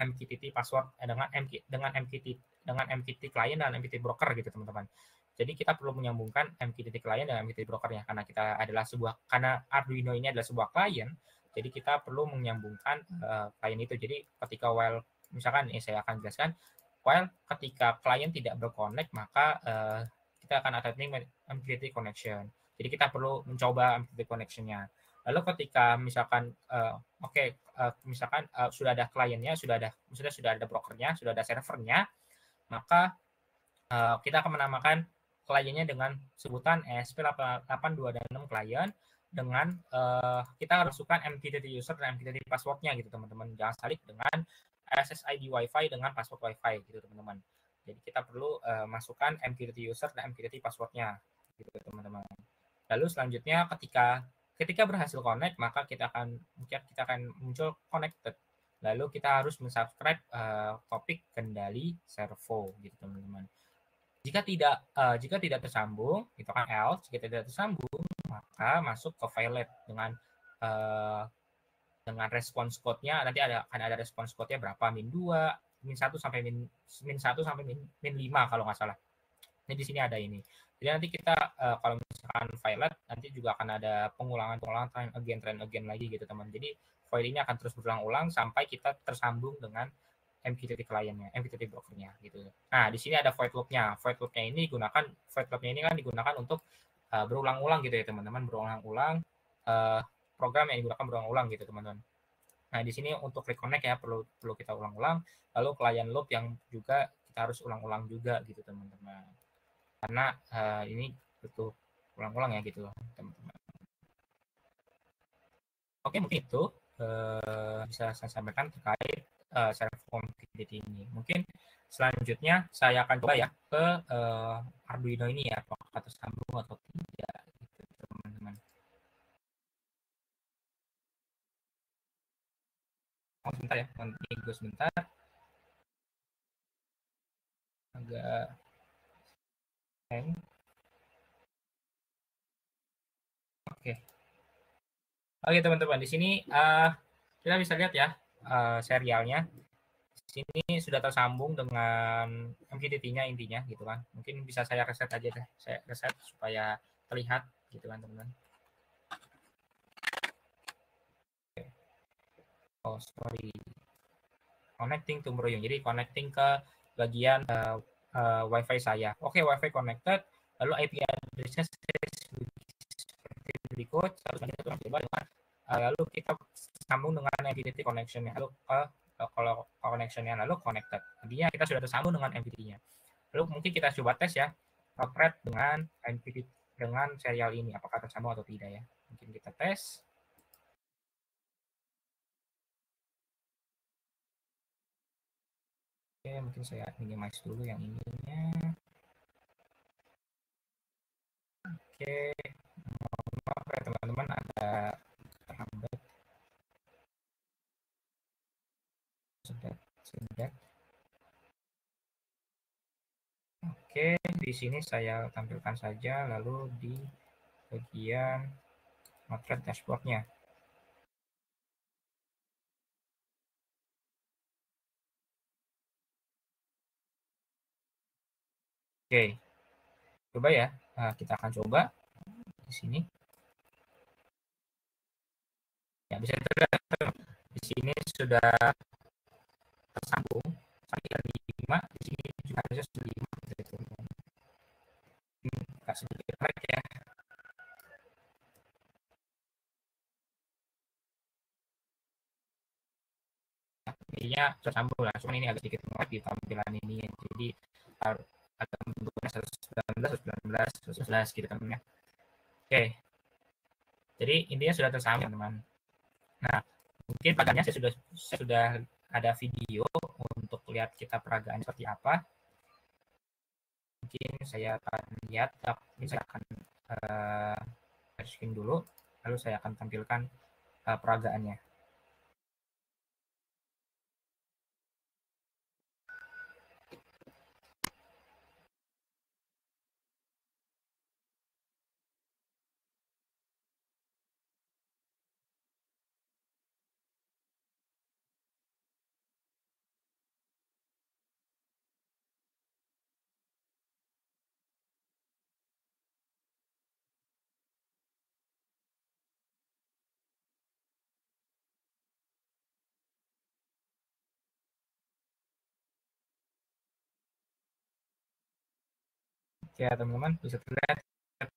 MQTT password dengan MQTT client dan MQTT broker gitu teman-teman. Jadi kita perlu menyambungkan MQTT client dan MQTT brokernya, karena Arduino ini adalah sebuah client. Jadi kita perlu menyambungkan client itu. Jadi ketika while misalkan saya akan jelaskan, while ketika client tidak berconnect, maka kita akan attempting MQTT connection. Jadi kita perlu mencoba MQTT connection-nya. Lalu ketika misalkan misalkan sudah ada kliennya, sudah ada brokernya, sudah ada servernya, maka kita akan menamakan kliennya dengan sebutan ESP8266 client dengan kita harus masukkan MQTT user dan MQTT passwordnya gitu teman-teman. Jangan salib dengan SSID WiFi dengan password WiFi gitu teman-teman. Jadi kita perlu masukkan MQTT user dan MQTT passwordnya gitu teman-teman. Lalu selanjutnya ketika berhasil connect, maka kita akan muncul connected. Lalu kita harus mensubscribe topik kendali servo gitu teman-teman. Jika tidak tersambung, itu kan else. Jika tidak tersambung, maka masuk ke violet dengan response code-nya. Nanti akan ada response code-nya berapa, -2, -1 sampai -1 sampai -5 kalau nggak salah. Ini di sini ada ini. Jadi nanti kita kalau misalkan violet, nanti juga akan ada pengulangan try again lagi gitu teman. Jadi file ini akan terus berulang-ulang sampai kita tersambung dengan MQTT kliennya, MQTT brokernya gitu. Nah, di sini ada void loop-nya. Void loop-nya ini kan digunakan untuk berulang-ulang gitu ya teman-teman, berulang-ulang program yang digunakan berulang-ulang gitu teman-teman. Nah, di sini untuk reconnect ya perlu kita ulang-ulang, lalu client loop yang juga kita harus ulang-ulang juga gitu teman-teman. Karena ini butuh ulang-ulang ya gitu teman-teman. Oke, mungkin itu bisa saya sampaikan terkait server MQTT ini. Mungkin selanjutnya saya akan coba ya ke Arduino ini ya, apakah tersambung atau tidak gitu teman-teman. Sebentar ya, tunggu sebentar. Agak hang. Oke. Oke teman-teman, di sini kita bisa lihat ya serialnya. Di sini sudah tersambung dengan MQTT-nya intinya gitu kan. Mungkin bisa saya reset aja deh. Saya reset supaya terlihat gitu kan teman-teman. Oh sorry. Connecting to Broyong. Jadi connecting ke bagian WiFi saya. Oke, WiFi connected. Lalu IP address-nya seperti berikut. Selanjutnya kita coba dengan lalu kita sambung dengan MQTT connection-nya. Lalu kalau connection-nya lalu connected. Artinya kita sudah tersambung dengan MQTT-nya. Lalu mungkin kita coba tes ya, operate dengan MQTT dengan serial ini apakah tersambung atau tidak ya. Mungkin kita tes. Oke, mungkin saya minimize dulu yang ininya. Oke, maaf ya teman-teman ada terhambat. Sudah. Oke, di sini saya tampilkan saja lalu di bagian motret dashboardnya. Oke, coba ya. Nah, kita akan coba di sini. Ya, bisa terlihat di sini sudah tersambung sampai 5, di sini juga harusnya sudah 5 gitu. Agak sedikit lag ya. Intinya tersambung lah, cuman ini agak sedikit lag di tampilan ini. Jadi agak bentuknya 119 gitu kan ya. Oke. Jadi intinya sudah tersambung teman-teman. Nah, mungkin padanya saya sudah ada video untuk lihat kita peragaannya seperti apa. Mungkin saya akan lihat, ini saya akan screen dulu, lalu saya akan tampilkan peragaannya. Ya teman-teman, bisa terlihat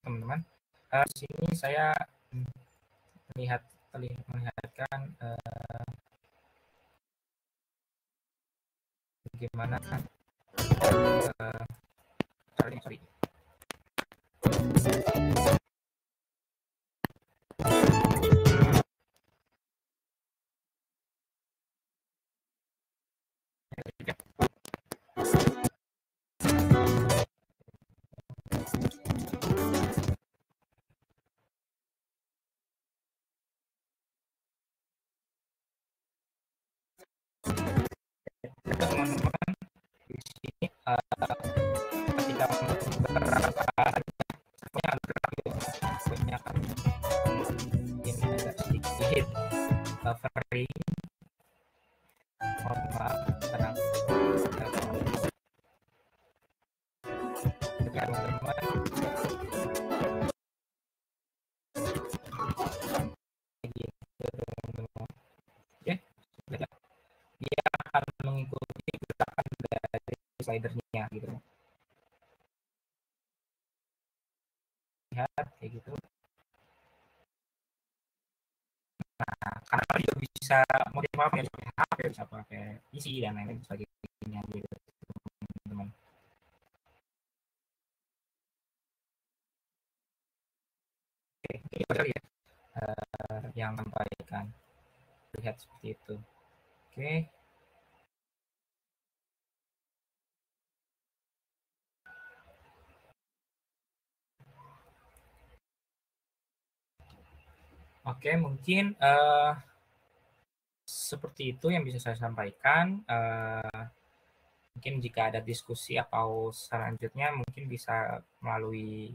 teman-teman. Di sini saya melihatkan bagaimana sorry. Teman-teman di sini ketika berapa banyak ini agak sedikit buffering, mohon maaf tenang teman-teman. Oke, dia akan mengikuti slidernya gitu. Lihat kayak gitu. Nah, karena juga bisa modifikasi bisa pakai HP, bisa pakai PC dan lain-lain sebagainya gitu, teman-teman. Oke, itu aja ya yang sampaikan. Lihat seperti itu. Oke. Oke, mungkin seperti itu yang bisa saya sampaikan. Mungkin jika ada diskusi atau selanjutnya mungkin bisa melalui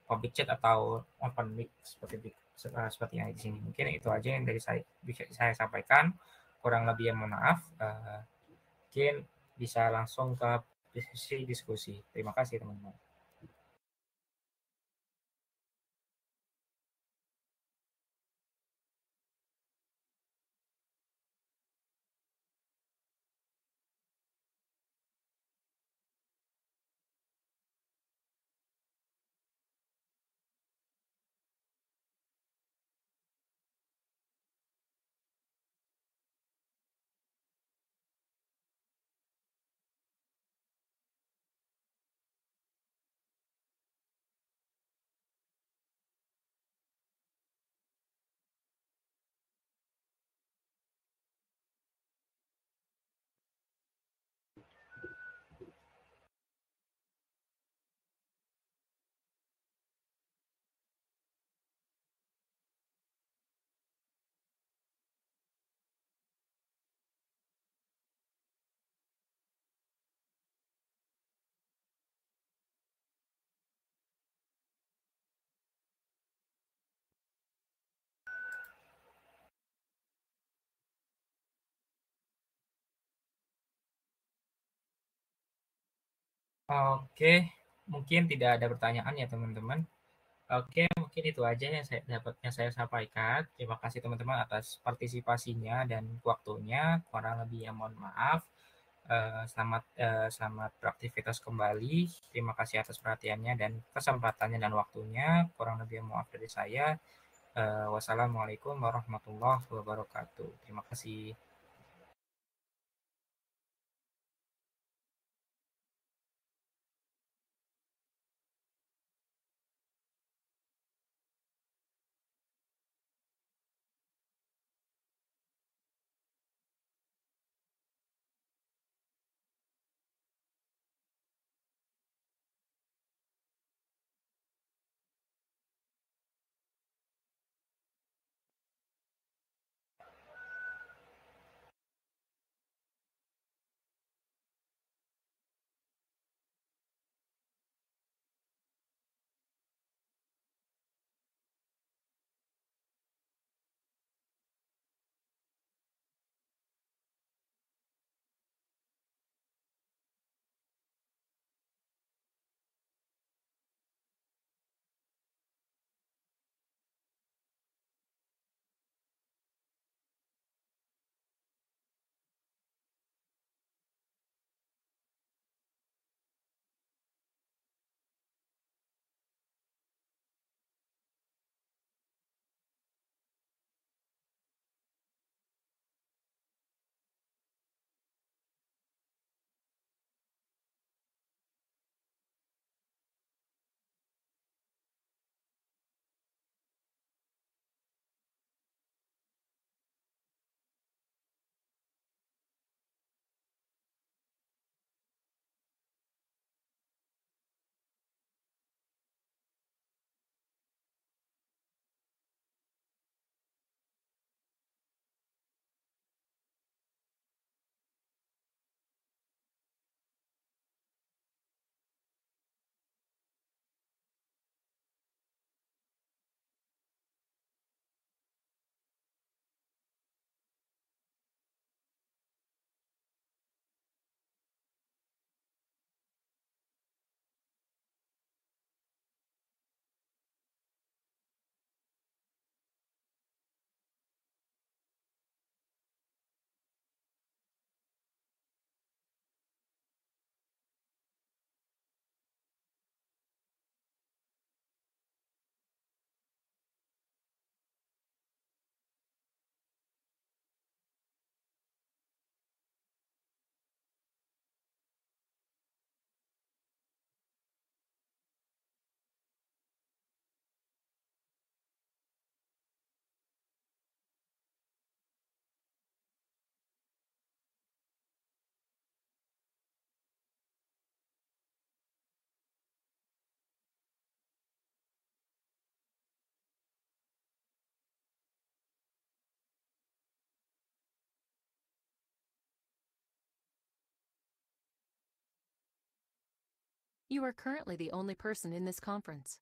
public chat atau open mic seperti yang di sini. Mungkin itu aja yang dari saya bisa saya sampaikan. Kurang lebih yang mohon maaf. Mungkin bisa langsung ke diskusi. Terima kasih teman-teman. Oke, mungkin tidak ada pertanyaan ya teman-teman. Oke, mungkin itu aja yang saya sampaikan. Terima kasih teman-teman atas partisipasinya dan waktunya. Kurang lebih ya mohon maaf. Selamat beraktivitas kembali. Terima kasih atas perhatiannya dan kesempatannya dan waktunya. Kurang lebih maaf dari saya. Wassalamualaikum warahmatullahi wabarakatuh. Terima kasih. You are currently the only person in this conference.